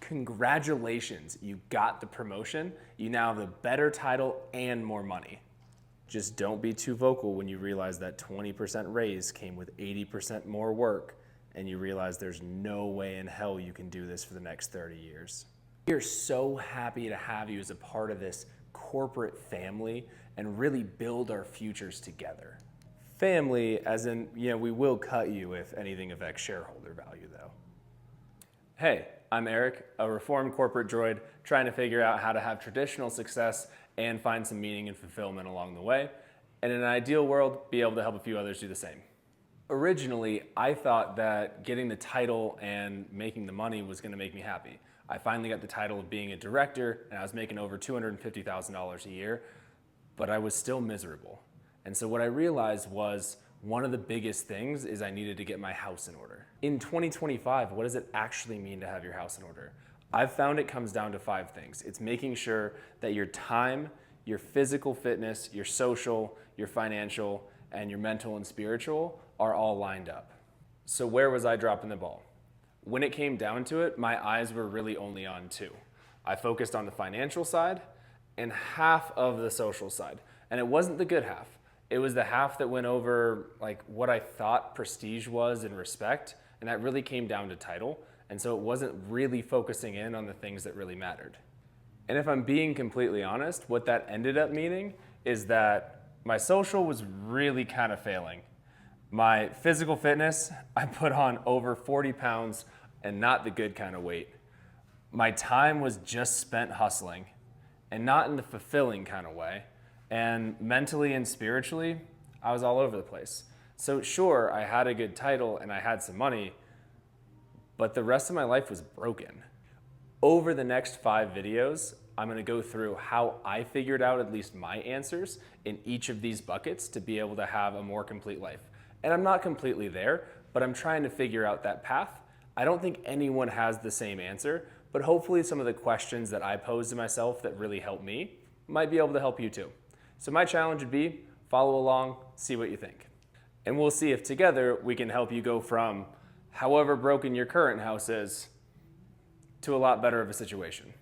Congratulations, you got the promotion. You now have a better title and more money. Just don't be too vocal when you realize that 20% raise came with 80% more work and you realize there's no way in hell you can do this for the next 30 years. We are so happy to have you as a part of this corporate family and really build our futures together. Family, as in, we will cut you if anything affects shareholder value though. Hey, I'm Eric, a reformed corporate droid trying to figure out how to have traditional success and find some meaning and fulfillment along the way, and in an ideal world, be able to help a few others do the same. Originally, I thought that getting the title and making the money was going to make me happy. I finally got the title of being a director, and I was making over $250,000 a year, but I was still miserable. And so what I realized was one of the biggest things is I needed to get my house in order. In 2025, what does it actually mean to have your house in order? I've found it comes down to 5 things. It's making sure that your time, your physical fitness, your social, your financial, and your mental and spiritual are all lined up. So where was I dropping the ball? When it came down to it, my eyes were really only on 2. I focused on the financial side and half of the social side. And it wasn't the good half. It was the half that went over like what I thought prestige was and respect, and that really came down to title. And so it wasn't really focusing in on the things that really mattered. And if I'm being completely honest, what that ended up meaning is that my social was really kind of failing. My physical fitness, I put on over 40 pounds and not the good kind of weight. My time was just spent hustling and not in the fulfilling kind of way. And mentally and spiritually, I was all over the place. So sure, I had a good title and I had some money, but the rest of my life was broken. Over the next 5 videos, I'm gonna go through how I figured out at least my answers in each of these buckets to be able to have a more complete life. And I'm not completely there, but I'm trying to figure out that path. I don't think anyone has the same answer, but hopefully some of the questions that I posed to myself that really helped me might be able to help you too. So my challenge would be follow along, see what you think. And we'll see if together we can help you go from however broken your current house is to a lot better of a situation.